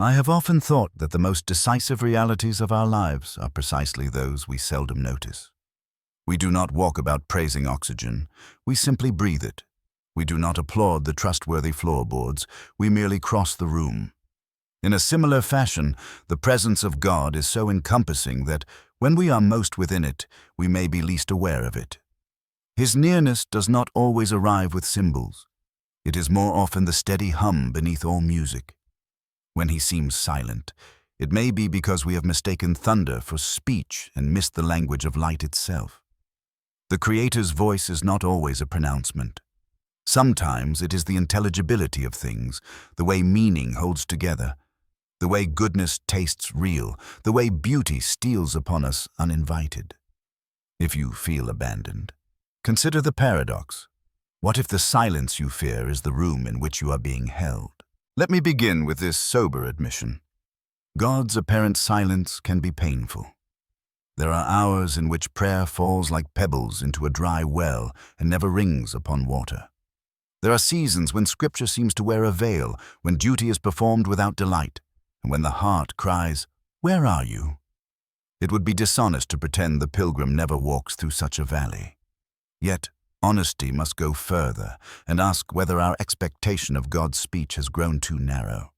I have often thought that the most decisive realities of our lives are precisely those we seldom notice. We do not walk about praising oxygen, we simply breathe it. We do not applaud the trustworthy floorboards, we merely cross the room. In a similar fashion, the presence of God is so encompassing that, when we are most within it, we may be least aware of it. His nearness does not always arrive with symbols. It is more often the steady hum beneath all music. When he seems silent, it may be because we have mistaken thunder for speech and missed the language of light itself. The Creator's voice is not always a pronouncement. Sometimes it is the intelligibility of things, the way meaning holds together, the way goodness tastes real, the way beauty steals upon us uninvited. If you feel abandoned, consider the paradox. What if the silence you fear is the room in which you are being held? Let me begin with this sober admission. God's apparent silence can be painful. There are hours in which prayer falls like pebbles into a dry well and never rings upon water. There are seasons when Scripture seems to wear a veil, when duty is performed without delight, and when the heart cries, "Where are you?" It would be dishonest to pretend the pilgrim never walks through such a valley. Yet, honesty must go further and ask whether our expectation of God's speech has grown too narrow.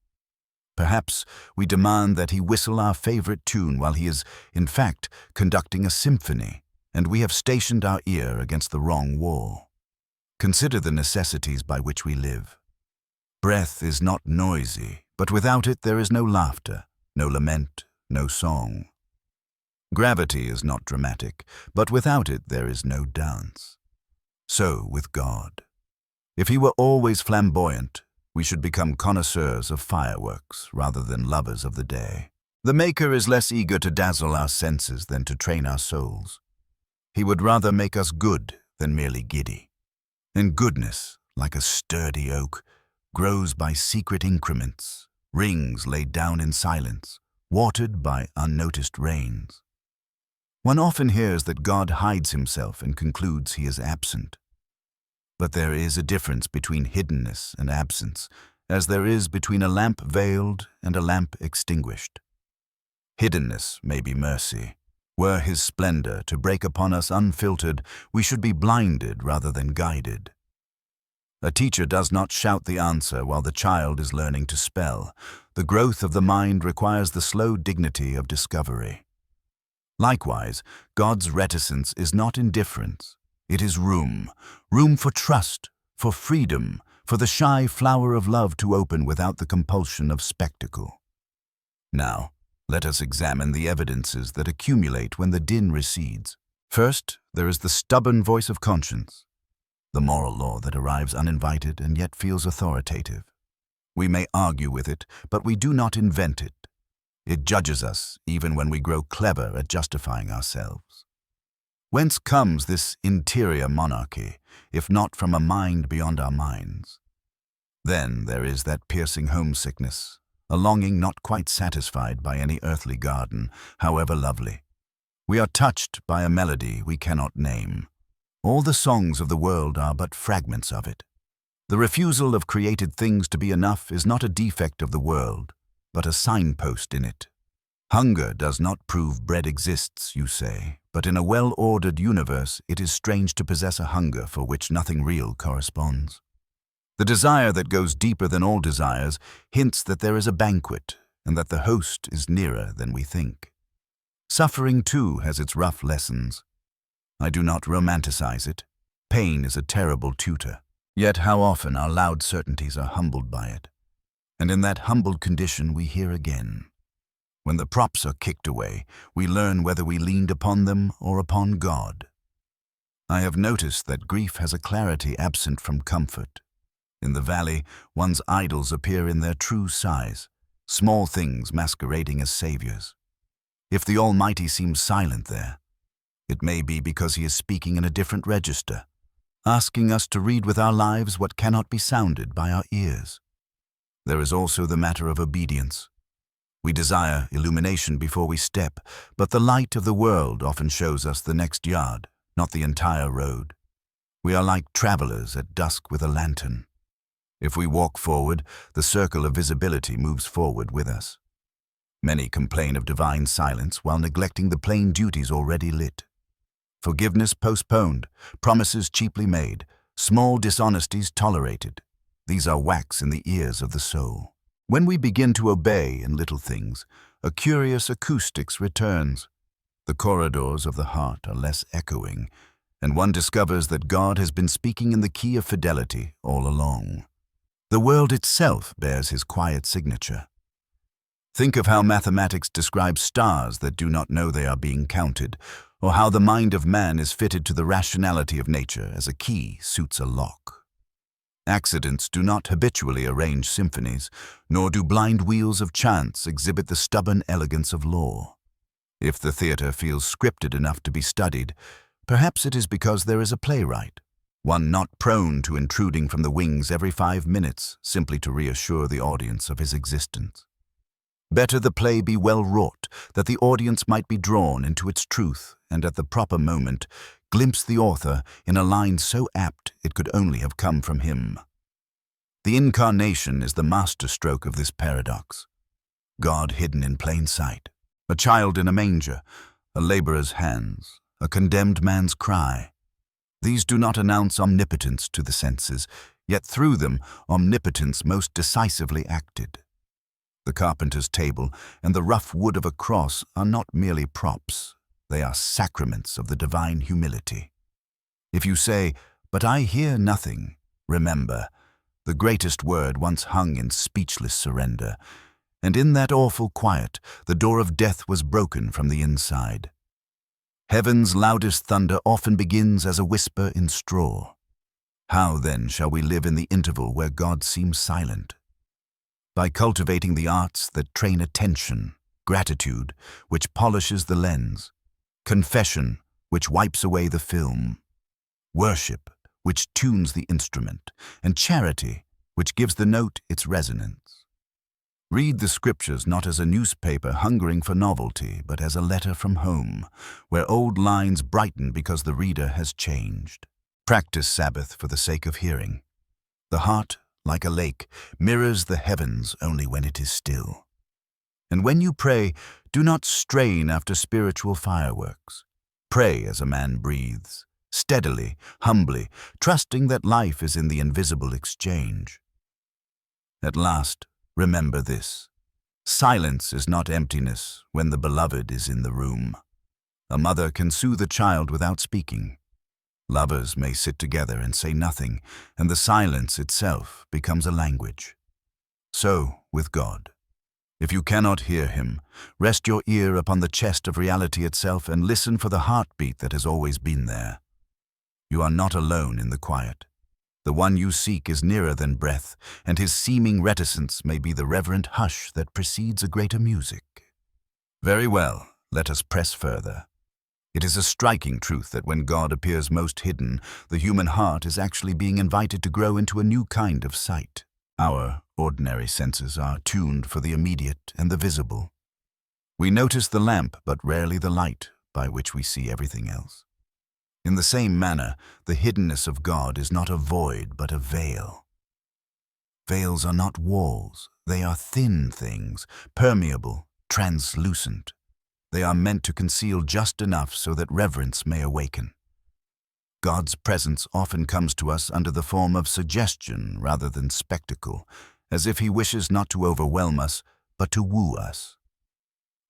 Perhaps we demand that he whistle our favorite tune while he is, in fact, conducting a symphony, and we have stationed our ear against the wrong wall. Consider the necessities by which we live. Breath is not noisy, but without it there is no laughter, no lament, no song. Gravity is not dramatic, but without it there is no dance. So with God. If he were always flamboyant, we should become connoisseurs of fireworks rather than lovers of the day. The Maker is less eager to dazzle our senses than to train our souls. He would rather make us good than merely giddy. And goodness, like a sturdy oak, grows by secret increments, rings laid down in silence, watered by unnoticed rains. One often hears that God hides himself and concludes he is absent. But there is a difference between hiddenness and absence, as there is between a lamp veiled and a lamp extinguished. Hiddenness may be mercy. Were his splendor to break upon us unfiltered, we should be blinded rather than guided. A teacher does not shout the answer while the child is learning to spell. The growth of the mind requires the slow dignity of discovery. Likewise, God's reticence is not indifference. It is room for trust, for freedom, for the shy flower of love to open without the compulsion of spectacle. Now, let us examine the evidences that accumulate when the din recedes. First, there is the stubborn voice of conscience, the moral law that arrives uninvited and yet feels authoritative. We may argue with it, but we do not invent it. It judges us even when we grow clever at justifying ourselves. Whence comes this interior monarchy, if not from a mind beyond our minds? Then there is that piercing homesickness, a longing not quite satisfied by any earthly garden, however lovely. We are touched by a melody we cannot name. All the songs of the world are but fragments of it. The refusal of created things to be enough is not a defect of the world, but a signpost in it. Hunger does not prove bread exists, you say, but in a well-ordered universe it is strange to possess a hunger for which nothing real corresponds. The desire that goes deeper than all desires hints that there is a banquet and that the host is nearer than we think. Suffering, too, has its rough lessons. I do not romanticize it. Pain is a terrible tutor. Yet how often our loud certainties are humbled by it. And in that humbled condition we hear again. When the props are kicked away, we learn whether we leaned upon them or upon God. I have noticed that grief has a clarity absent from comfort. In the valley, one's idols appear in their true size, small things masquerading as saviors. If the Almighty seems silent there, it may be because he is speaking in a different register, asking us to read with our lives what cannot be sounded by our ears. There is also the matter of obedience. We desire illumination before we step, but the light of the world often shows us the next yard, not the entire road. We are like travelers at dusk with a lantern. If we walk forward, the circle of visibility moves forward with us. Many complain of divine silence while neglecting the plain duties already lit. Forgiveness postponed, promises cheaply made, small dishonesties tolerated. These are wax in the ears of the soul. When we begin to obey in little things, a curious acoustics returns. The corridors of the heart are less echoing, and one discovers that God has been speaking in the key of fidelity all along. The world itself bears his quiet signature. Think of how mathematics describes stars that do not know they are being counted, or how the mind of man is fitted to the rationality of nature as a key suits a lock. Accidents do not habitually arrange symphonies, nor do blind wheels of chance exhibit the stubborn elegance of law. If the theater feels scripted enough to be studied, perhaps it is because there is a playwright, one not prone to intruding from the wings every 5 minutes simply to reassure the audience of his existence. Better the play be well wrought, that the audience might be drawn into its truth and at the proper moment glimpse the author in a line so apt it could only have come from him. The incarnation is the masterstroke of this paradox. God hidden in plain sight, a child in a manger, a laborer's hands, a condemned man's cry. These do not announce omnipotence to the senses, yet through them omnipotence most decisively acted. The carpenter's table and the rough wood of a cross are not merely props. They are sacraments of the divine humility. If you say, "But I hear nothing," remember, the greatest word once hung in speechless surrender, and in that awful quiet, the door of death was broken from the inside. Heaven's loudest thunder often begins as a whisper in straw. How, then, shall we live in the interval where God seems silent? By cultivating the arts that train attention, gratitude, which polishes the lens, confession, which wipes away the film, worship, which tunes the instrument, and charity, which gives the note its resonance. Read the scriptures not as a newspaper hungering for novelty, but as a letter from home, where old lines brighten because the reader has changed. Practice Sabbath for the sake of hearing. The heart, like a lake, mirrors the heavens only when it is still. And when you pray, do not strain after spiritual fireworks. Pray as a man breathes, steadily, humbly, trusting that life is in the invisible exchange. At last, remember this. Silence is not emptiness when the beloved is in the room. A mother can soothe a child without speaking. Lovers may sit together and say nothing, and the silence itself becomes a language. So with God. If you cannot hear him, rest your ear upon the chest of reality itself and listen for the heartbeat that has always been there. You are not alone in the quiet. The one you seek is nearer than breath, and his seeming reticence may be the reverent hush that precedes a greater music. Very well, let us press further. It is a striking truth that when God appears most hidden, the human heart is actually being invited to grow into a new kind of sight. Our ordinary senses are tuned for the immediate and the visible. We notice the lamp, but rarely the light by which we see everything else. In the same manner, the hiddenness of God is not a void, but a veil. Veils are not walls. They are thin things, permeable, translucent. They are meant to conceal just enough so that reverence may awaken. God's presence often comes to us under the form of suggestion rather than spectacle, as if he wishes not to overwhelm us, but to woo us.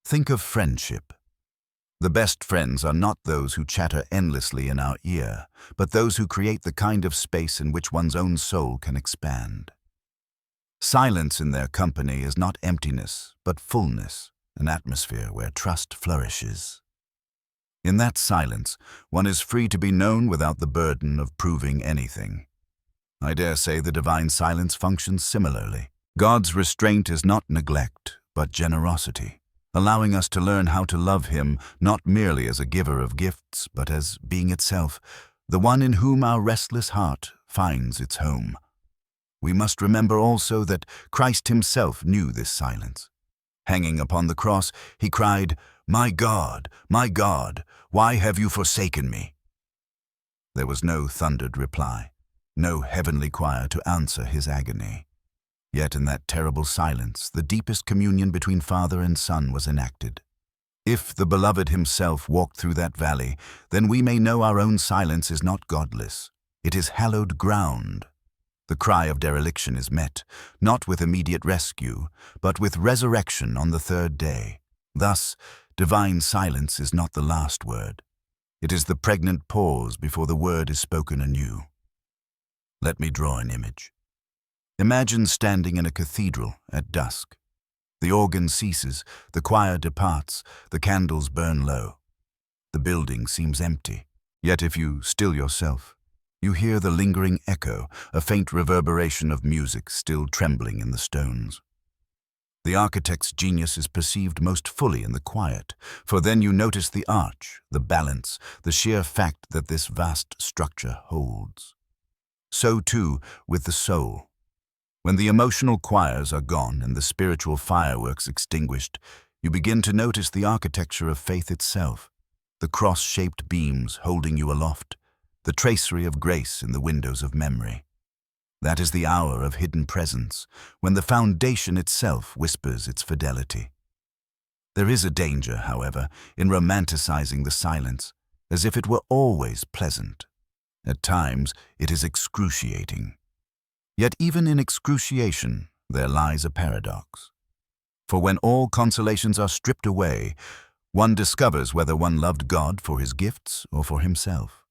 Think of friendship. The best friends are not those who chatter endlessly in our ear, but those who create the kind of space in which one's own soul can expand. Silence in their company is not emptiness, but fullness, an atmosphere where trust flourishes. In that silence, one is free to be known without the burden of proving anything. I dare say the divine silence functions similarly. God's restraint is not neglect, but generosity, allowing us to learn how to love him not merely as a giver of gifts, but as being itself, the one in whom our restless heart finds its home. We must remember also that Christ himself knew this silence. Hanging upon the cross, he cried, my God, why have you forsaken me?" There was no thundered reply. no heavenly choir to answer his agony. Yet in that terrible silence, the deepest communion between Father and Son was enacted. If the Beloved himself walked through that valley, then we may know our own silence is not godless. It is hallowed ground. The cry of dereliction is met, not with immediate rescue, but with resurrection on the third day. Thus, divine silence is not the last word. It is the pregnant pause before the word is spoken anew. Let me draw an image. Imagine standing in a cathedral at dusk. The organ ceases, the choir departs, the candles burn low. The building seems empty, yet if you still yourself, you hear the lingering echo, a faint reverberation of music still trembling in the stones. The architect's genius is perceived most fully in the quiet, for then you notice the arch, the balance, the sheer fact that this vast structure holds. So too with the soul. When the emotional choirs are gone and the spiritual fireworks extinguished, you begin to notice the architecture of faith itself, the cross-shaped beams holding you aloft, the tracery of grace in the windows of memory. That is the hour of hidden presence, when the foundation itself whispers its fidelity. There is a danger, however, in romanticizing the silence, as if it were always pleasant. At times, it is excruciating. Yet even in excruciation, there lies a paradox. For when all consolations are stripped away, one discovers whether one loved God for his gifts or for himself.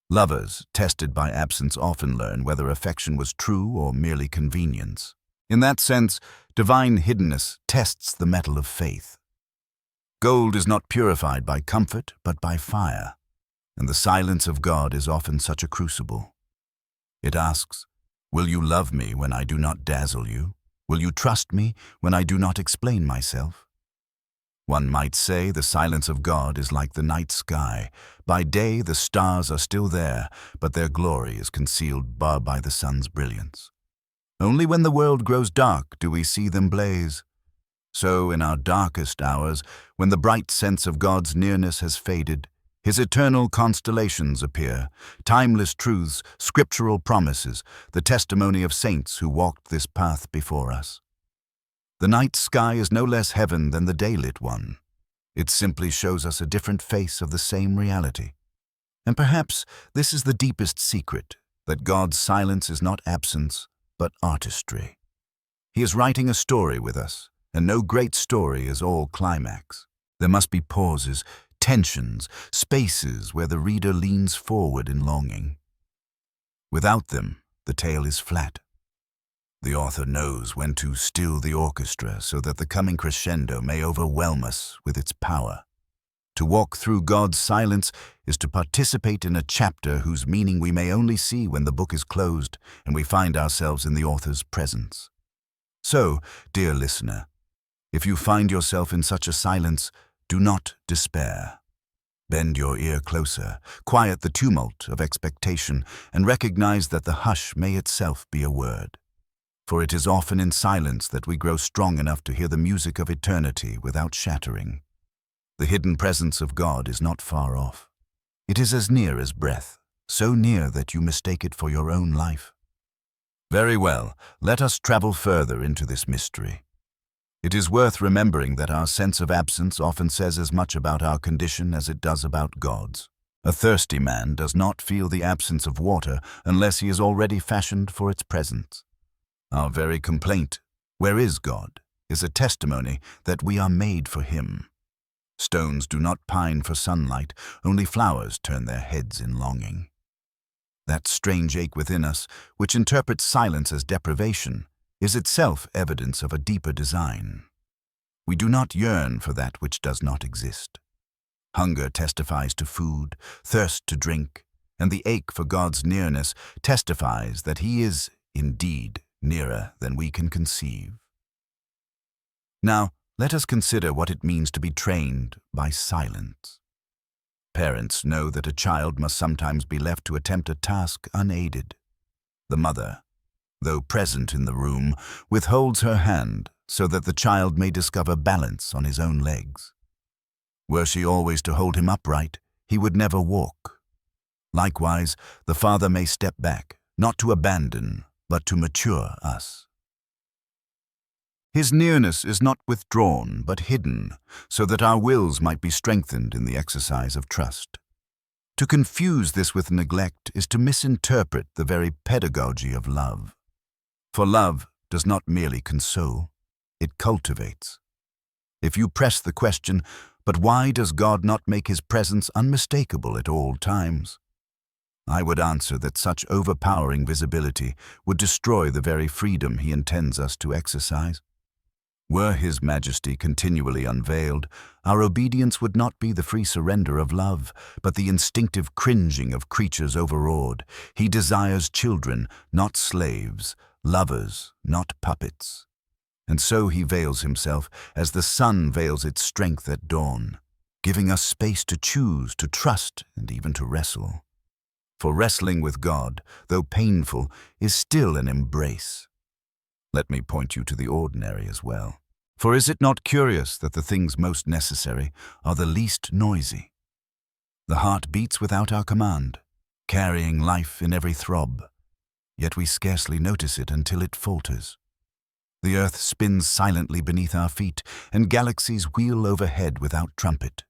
Lovers, tested by absence, often learn whether affection was true or merely convenience. In that sense, divine hiddenness tests the metal of faith. Gold is not purified by comfort, but by fire, and the silence of God is often such a crucible. It asks, will you love me when I do not dazzle you? Will you trust me when I do not explain myself? One might say the silence of God is like the night sky. By day the stars are still there, but their glory is concealed by the sun's brilliance. Only when the world grows dark do we see them blaze. So in our darkest hours, when the bright sense of God's nearness has faded, His eternal constellations appear, timeless truths, scriptural promises, the testimony of saints who walked this path before us. The night sky is no less heaven than the daylit one. It simply shows us a different face of the same reality. And perhaps this is the deepest secret, that God's silence is not absence, but artistry. He is writing a story with us, and no great story is all climax. There must be pauses, tensions, spaces where the reader leans forward in longing. Without them, the tale is flat. The author knows when to still the orchestra so that the coming crescendo may overwhelm us with its power. To walk through God's silence is to participate in a chapter whose meaning we may only see when the book is closed and we find ourselves in the author's presence. So, dear listener, if you find yourself in such a silence, do not despair. Bend your ear closer, quiet the tumult of expectation, and recognize that the hush may itself be a word. For it is often in silence that we grow strong enough to hear the music of eternity without shattering. The hidden presence of God is not far off. It is as near as breath, so near that you mistake it for your own life. Very well, let us travel further into this mystery. It is worth remembering that our sense of absence often says as much about our condition as it does about God's. A thirsty man does not feel the absence of water unless he is already fashioned for its presence. Our very complaint, "Where is God?" is a testimony that we are made for Him. Stones do not pine for sunlight, only flowers turn their heads in longing. That strange ache within us, which interprets silence as deprivation, is itself evidence of a deeper design. We do not yearn for that which does not exist. Hunger testifies to food, thirst to drink, and the ache for God's nearness testifies that He is, indeed, nearer than we can conceive. Now, let us consider what it means to be trained by silence. Parents know that a child must sometimes be left to attempt a task unaided. The mother, though present in the room, withholds her hand so that the child may discover balance on his own legs. Were she always to hold him upright, he would never walk. Likewise, the father may step back, not to abandon, but to mature us. His nearness is not withdrawn, but hidden, so that our wills might be strengthened in the exercise of trust. To confuse this with neglect is to misinterpret the very pedagogy of love. For love does not merely console, it cultivates. If you press the question, but why does God not make his presence unmistakable at all times? I would answer that such overpowering visibility would destroy the very freedom he intends us to exercise. Were his majesty continually unveiled, our obedience would not be the free surrender of love, but the instinctive cringing of creatures overawed. He desires children, not slaves, lovers, not puppets. And so he veils himself as the sun veils its strength at dawn, giving us space to choose, to trust, and even to wrestle. For wrestling with God, though painful, is still an embrace. Let me point you to the ordinary as well. For is it not curious that the things most necessary are the least noisy? The heart beats without our command, carrying life in every throb, yet we scarcely notice it until it falters. The earth spins silently beneath our feet, and galaxies wheel overhead without trumpet.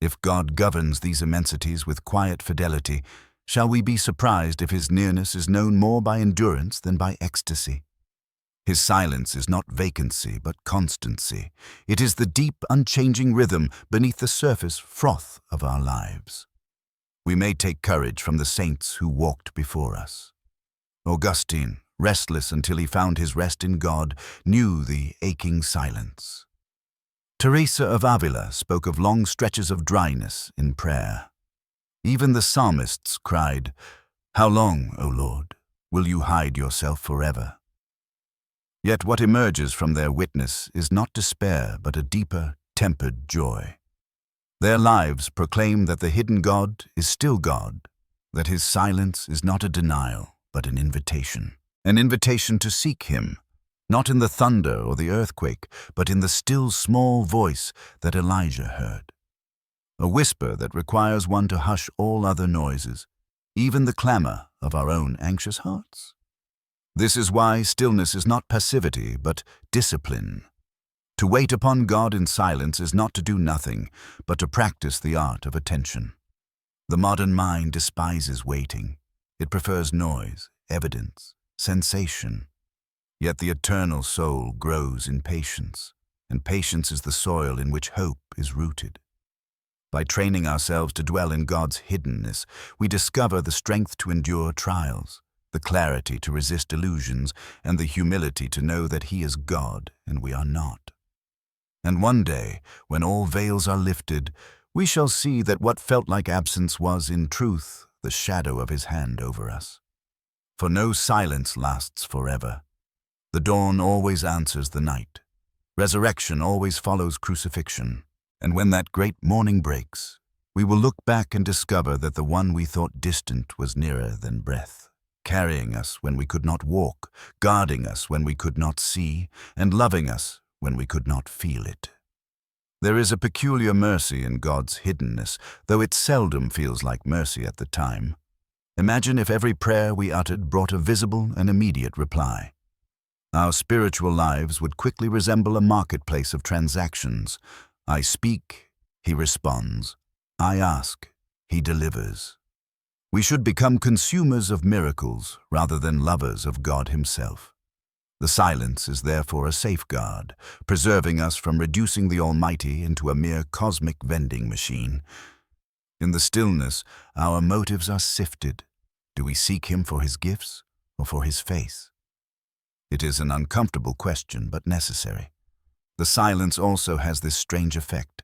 If God governs these immensities with quiet fidelity, shall we be surprised if his nearness is known more by endurance than by ecstasy? His silence is not vacancy, but constancy. It is the deep, unchanging rhythm beneath the surface froth of our lives. We may take courage from the saints who walked before us. Augustine, restless until he found his rest in God, knew the aching silence. Teresa of Avila spoke of long stretches of dryness in prayer. Even the psalmists cried, "How long, O Lord, will you hide yourself forever?" Yet what emerges from their witness is not despair, but a deeper, tempered joy. Their lives proclaim that the hidden God is still God, that his silence is not a denial, but an invitation to seek him, not in the thunder or the earthquake, but in the still small voice that Elijah heard. A whisper that requires one to hush all other noises, even the clamor of our own anxious hearts. This is why stillness is not passivity, but discipline. To wait upon God in silence is not to do nothing, but to practice the art of attention. The modern mind despises waiting. It prefers noise, evidence, sensation. Yet the eternal soul grows in patience, and patience is the soil in which hope is rooted. By training ourselves to dwell in God's hiddenness, we discover the strength to endure trials, the clarity to resist illusions, and the humility to know that he is God and we are not. And one day, when all veils are lifted, we shall see that what felt like absence was, in truth, the shadow of his hand over us. For no silence lasts forever. The dawn always answers the night. Resurrection always follows crucifixion. And when that great morning breaks, we will look back and discover that the one we thought distant was nearer than breath, carrying us when we could not walk, guarding us when we could not see, and loving us when we could not feel it. There is a peculiar mercy in God's hiddenness, though it seldom feels like mercy at the time. Imagine if every prayer we uttered brought a visible and immediate reply. Our spiritual lives would quickly resemble a marketplace of transactions. I speak, he responds. I ask, he delivers. We should become consumers of miracles rather than lovers of God himself. The silence is therefore a safeguard, preserving us from reducing the Almighty into a mere cosmic vending machine. In the stillness, our motives are sifted. Do we seek him for his gifts or for his face? It is an uncomfortable question, but necessary. The silence also has this strange effect.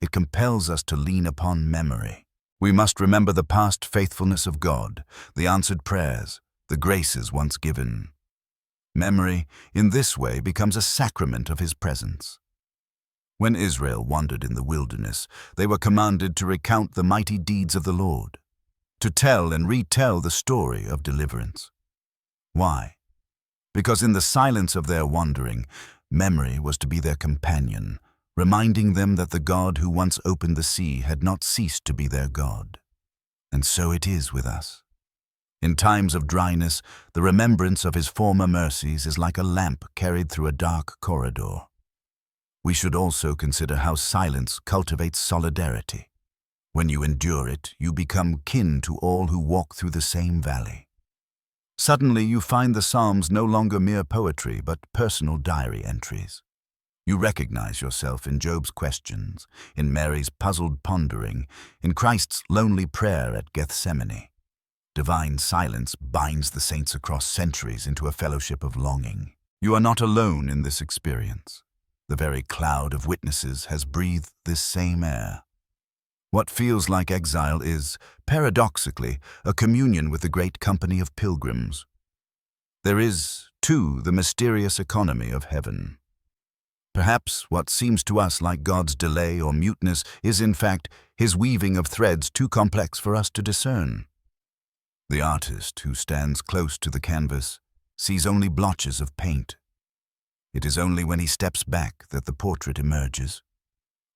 It compels us to lean upon memory. We must remember the past faithfulness of God, the answered prayers, the graces once given. Memory, in this way, becomes a sacrament of his presence. When Israel wandered in the wilderness, they were commanded to recount the mighty deeds of the Lord, to tell and retell the story of deliverance. Why? Because in the silence of their wandering, memory was to be their companion, reminding them that the God who once opened the sea had not ceased to be their God. And so it is with us. In times of dryness, the remembrance of his former mercies is like a lamp carried through a dark corridor. We should also consider how silence cultivates solidarity. When you endure it, you become kin to all who walk through the same valley. Suddenly, you find the Psalms no longer mere poetry, but personal diary entries. You recognize yourself in Job's questions, in Mary's puzzled pondering, in Christ's lonely prayer at Gethsemane. Divine silence binds the saints across centuries into a fellowship of longing. You are not alone in this experience. The very cloud of witnesses has breathed this same air. What feels like exile is, paradoxically, a communion with the great company of pilgrims. There is, too, the mysterious economy of heaven. Perhaps what seems to us like God's delay or muteness is, in fact, his weaving of threads too complex for us to discern. The artist, who stands close to the canvas, sees only blotches of paint. It is only when he steps back that the portrait emerges.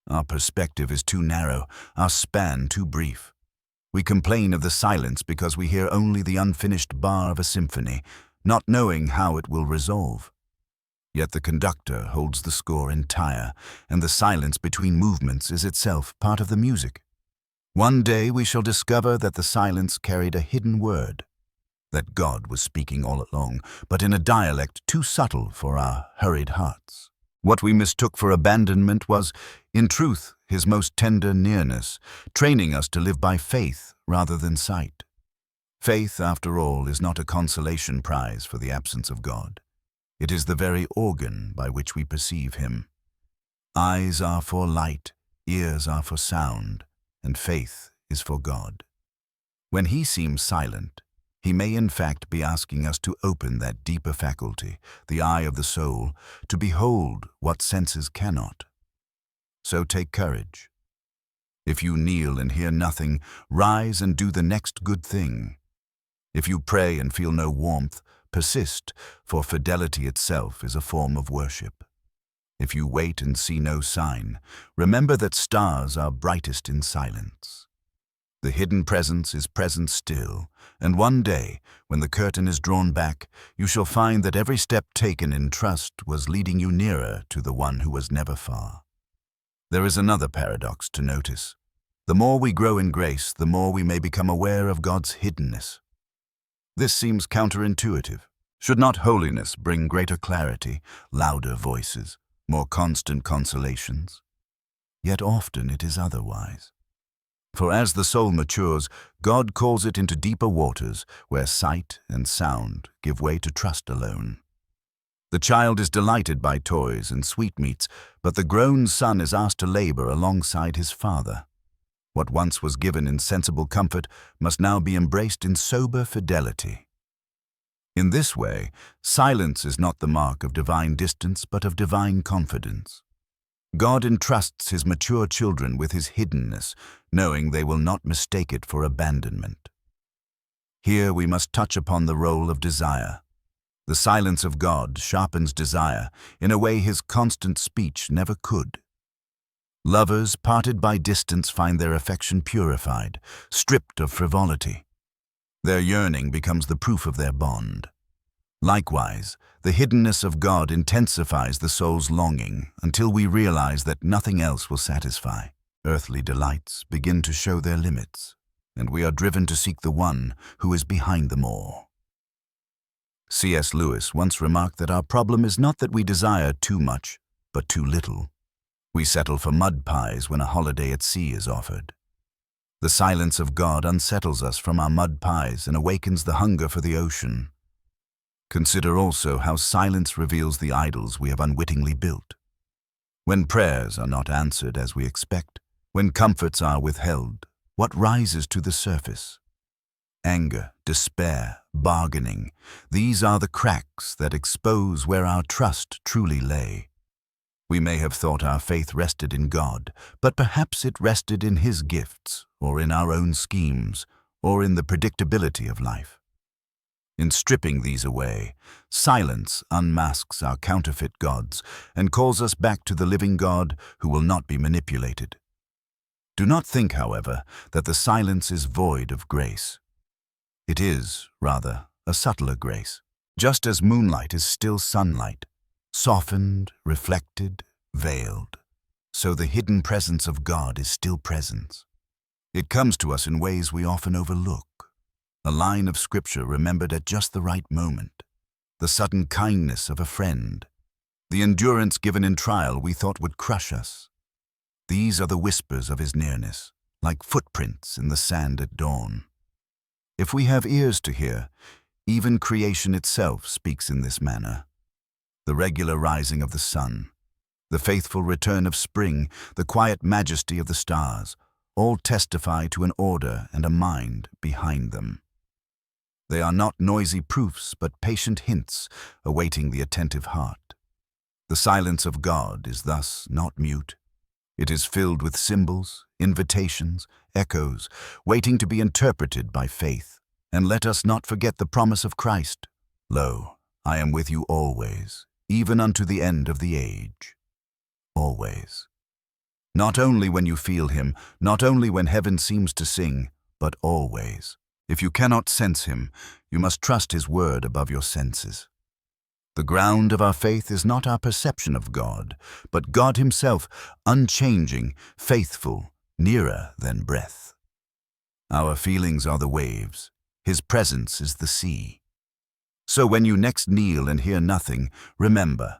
Our perspective is too narrow, our span too brief. We complain of the silence because we hear only the unfinished bar of a symphony, not knowing how it will resolve. Yet the conductor holds the score entire, and the silence between movements is itself part of the music. One day we shall discover that the silence carried a hidden word, that God was speaking all along, but in a dialect too subtle for our hurried hearts. What we mistook for abandonment was, in truth, his most tender nearness, training us to live by faith rather than sight. Faith, after all, is not a consolation prize for the absence of God. It is the very organ by which we perceive him. Eyes are for light, ears are for sound, and faith is for God. When he seems silent, he may in fact be asking us to open that deeper faculty, the eye of the soul, to behold what senses cannot. So take courage. If you kneel and hear nothing, rise and do the next good thing. If you pray and feel no warmth, persist, for fidelity itself is a form of worship. If you wait and see no sign, remember that stars are brightest in silence. The hidden presence is present still, and one day, when the curtain is drawn back, you shall find that every step taken in trust was leading you nearer to the one who was never far. There is another paradox to notice. The more we grow in grace, the more we may become aware of God's hiddenness. This seems counterintuitive. Should not holiness bring greater clarity, louder voices, more constant consolations? Yet often it is otherwise. For as the soul matures, God calls it into deeper waters, where sight and sound give way to trust alone. The child is delighted by toys and sweetmeats, but the grown son is asked to labor alongside his father. What once was given in sensible comfort must now be embraced in sober fidelity. In this way, silence is not the mark of divine distance, but of divine confidence. God entrusts his mature children with his hiddenness, knowing they will not mistake it for abandonment. Here we must touch upon the role of desire. The silence of God sharpens desire in a way his constant speech never could. Lovers parted by distance find their affection purified, stripped of frivolity. Their yearning becomes the proof of their bond. Likewise, the hiddenness of God intensifies the soul's longing until we realize that nothing else will satisfy. Earthly delights begin to show their limits, and we are driven to seek the one who is behind them all. C.S. Lewis once remarked that our problem is not that we desire too much, but too little. We settle for mud pies when a holiday at sea is offered. The silence of God unsettles us from our mud pies and awakens the hunger for the ocean. Consider also how silence reveals the idols we have unwittingly built. When prayers are not answered as we expect, when comforts are withheld, what rises to the surface? Anger, despair, bargaining, these are the cracks that expose where our trust truly lay. We may have thought our faith rested in God, but perhaps it rested in his gifts, or in our own schemes, or in the predictability of life. In stripping these away, silence unmasks our counterfeit gods and calls us back to the living God who will not be manipulated. Do not think, however, that the silence is void of grace. It is, rather, a subtler grace. Just as moonlight is still sunlight, softened, reflected, veiled, so the hidden presence of God is still presence. It comes to us in ways we often overlook. A line of scripture remembered at just the right moment, the sudden kindness of a friend, the endurance given in trial we thought would crush us. These are the whispers of his nearness, like footprints in the sand at dawn. If we have ears to hear, even creation itself speaks in this manner. The regular rising of the sun, the faithful return of spring, the quiet majesty of the stars, all testify to an order and a mind behind them. They are not noisy proofs, but patient hints awaiting the attentive heart. The silence of God is thus not mute. It is filled with symbols, invitations, echoes, waiting to be interpreted by faith. And let us not forget the promise of Christ. Lo, I am with you always, even unto the end of the age. Always. Not only when you feel him, not only when heaven seems to sing, but always. If you cannot sense him, you must trust his word above your senses. The ground of our faith is not our perception of God, but God himself, unchanging, faithful, nearer than breath. Our feelings are the waves. His presence is the sea. So when you next kneel and hear nothing, remember,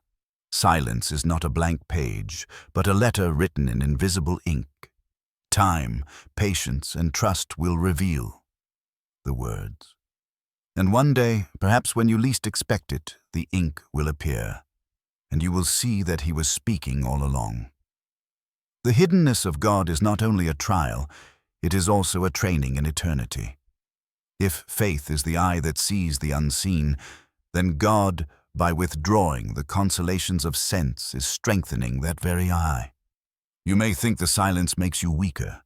silence is not a blank page, but a letter written in invisible ink. Time, patience, and trust will reveal the words. And one day, perhaps when you least expect it, the ink will appear, and you will see that he was speaking all along. The hiddenness of God is not only a trial, it is also a training in eternity. If faith is the eye that sees the unseen, then God, by withdrawing the consolations of sense, is strengthening that very eye. You may think the silence makes you weaker,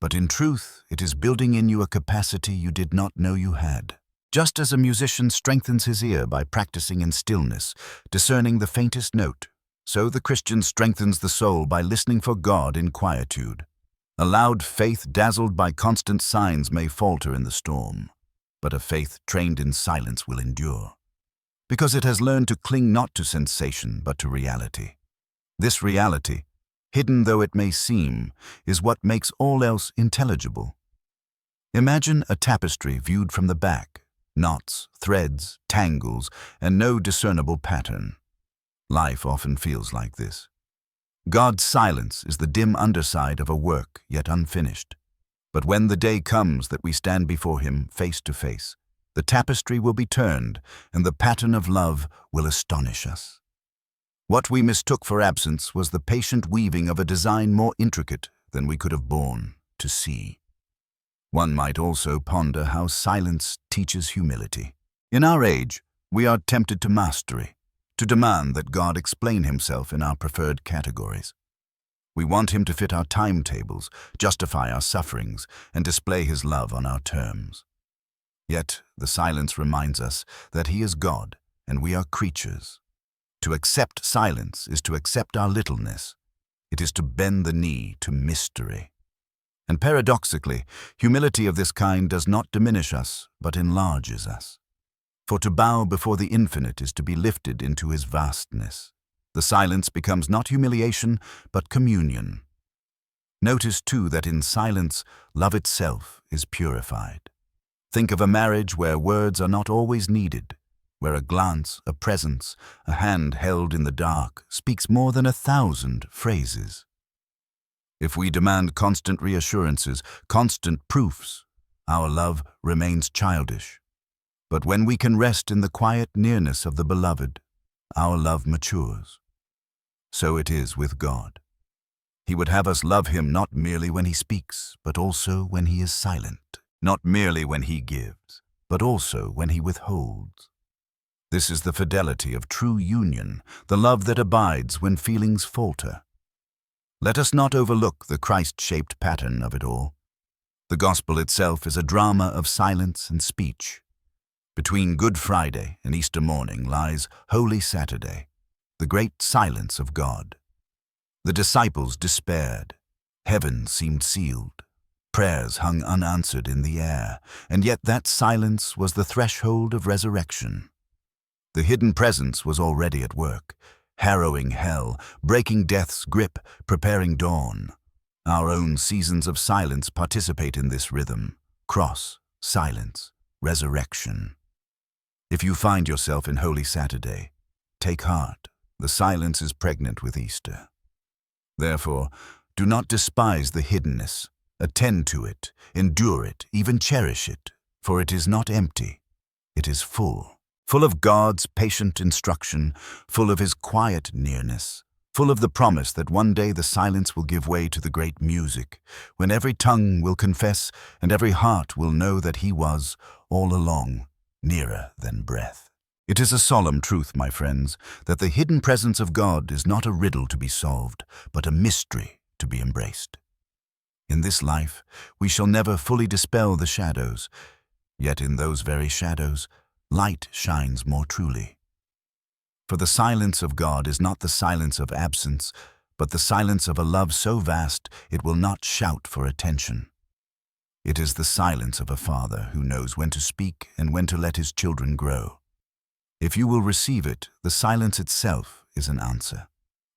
but in truth it is building in you a capacity you did not know you had. Just as a musician strengthens his ear by practicing in stillness, discerning the faintest note, so the Christian strengthens the soul by listening for God in quietude. A loud faith dazzled by constant signs may falter in the storm, but a faith trained in silence will endure, because it has learned to cling not to sensation but to reality. This reality, hidden though it may seem, is what makes all else intelligible. Imagine a tapestry viewed from the back, knots, threads, tangles, and no discernible pattern. Life often feels like this. God's silence is the dim underside of a work yet unfinished. But when the day comes that we stand before him face to face, the tapestry will be turned, and the pattern of love will astonish us. What we mistook for absence was the patient weaving of a design more intricate than we could have borne to see. One might also ponder how silence teaches humility. In our age, we are tempted to mastery, to demand that God explain himself in our preferred categories. We want him to fit our timetables, justify our sufferings, and display his love on our terms. Yet the silence reminds us that he is God and we are creatures. To accept silence is to accept our littleness. It is to bend the knee to mystery. And paradoxically, humility of this kind does not diminish us, but enlarges us. For to bow before the infinite is to be lifted into his vastness. The silence becomes not humiliation, but communion. Notice, too, that in silence, love itself is purified. Think of a marriage where words are not always needed, where a glance, a presence, a hand held in the dark speaks more than 1,000 phrases. If we demand constant reassurances, constant proofs, our love remains childish. But when we can rest in the quiet nearness of the beloved, our love matures. So it is with God. He would have us love him not merely when he speaks, but also when he is silent, not merely when he gives, but also when he withholds. This is the fidelity of true union, the love that abides when feelings falter. Let us not overlook the Christ-shaped pattern of it all. The gospel itself is a drama of silence and speech. Between Good Friday and Easter morning lies Holy Saturday, the great silence of God. The disciples despaired. Heaven seemed sealed. Prayers hung unanswered in the air, and yet that silence was the threshold of resurrection. The hidden presence was already at work, harrowing hell, breaking death's grip, preparing dawn. Our own seasons of silence participate in this rhythm. Cross, silence, resurrection. If you find yourself in Holy Saturday, take heart. The silence is pregnant with Easter. Therefore, do not despise the hiddenness. Attend to it, endure it, even cherish it, for it is not empty. It is full. Full of God's patient instruction, full of His quiet nearness, full of the promise that one day the silence will give way to the great music, when every tongue will confess and every heart will know that He was, all along, nearer than breath. It is a solemn truth, my friends, that the hidden presence of God is not a riddle to be solved, but a mystery to be embraced. In this life, we shall never fully dispel the shadows, yet in those very shadows, light shines more truly. For the silence of God is not the silence of absence, but the silence of a love so vast it will not shout for attention. It is the silence of a father who knows when to speak and when to let his children grow. If you will receive it, the silence itself is an answer.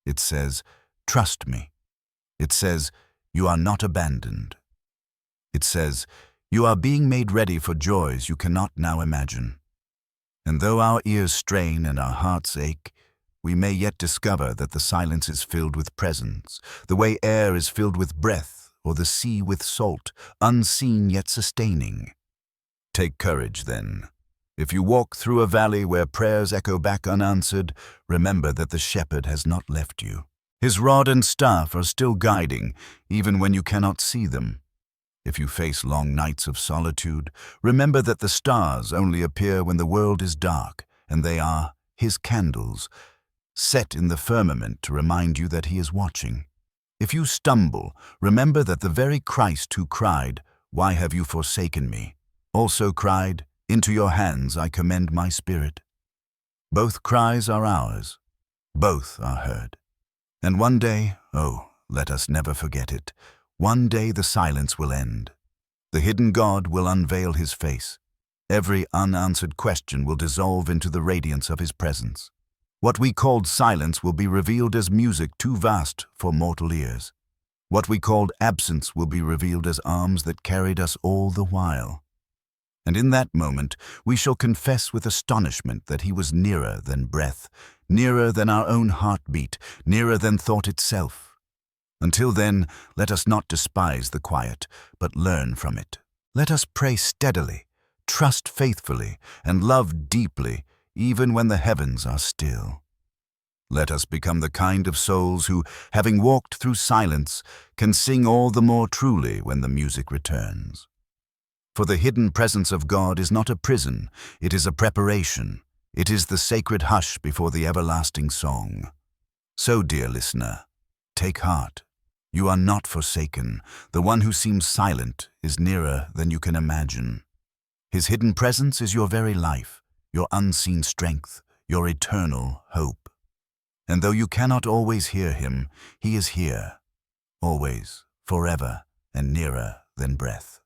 It says, "Trust me." It says, "You are not abandoned." It says, "You are being made ready for joys you cannot now imagine." And though our ears strain and our hearts ache, we may yet discover that the silence is filled with presence, the way air is filled with breath, or the sea with salt, unseen yet sustaining. Take courage, then. If you walk through a valley where prayers echo back unanswered, remember that the shepherd has not left you. His rod and staff are still guiding, even when you cannot see them. If you face long nights of solitude, remember that the stars only appear when the world is dark, and they are His candles, set in the firmament to remind you that He is watching. If you stumble, remember that the very Christ who cried, "Why have you forsaken me?" also cried, "Into your hands I commend my spirit." Both cries are ours. Both are heard. And one day, oh, let us never forget it, one day the silence will end. The hidden God will unveil His face. Every unanswered question will dissolve into the radiance of His presence. What we called silence will be revealed as music too vast for mortal ears. What we called absence will be revealed as arms that carried us all the while. And in that moment, we shall confess with astonishment that He was nearer than breath, nearer than our own heartbeat, nearer than thought itself. Until then, let us not despise the quiet, but learn from it. Let us pray steadily, trust faithfully, and love deeply, even when the heavens are still. Let us become the kind of souls who, having walked through silence, can sing all the more truly when the music returns. For the hidden presence of God is not a prison, it is a preparation. It is the sacred hush before the everlasting song. So, dear listener, take heart. You are not forsaken. The one who seems silent is nearer than you can imagine. His hidden presence is your very life, your unseen strength, your eternal hope. And though you cannot always hear Him, He is here, always, forever, and nearer than breath.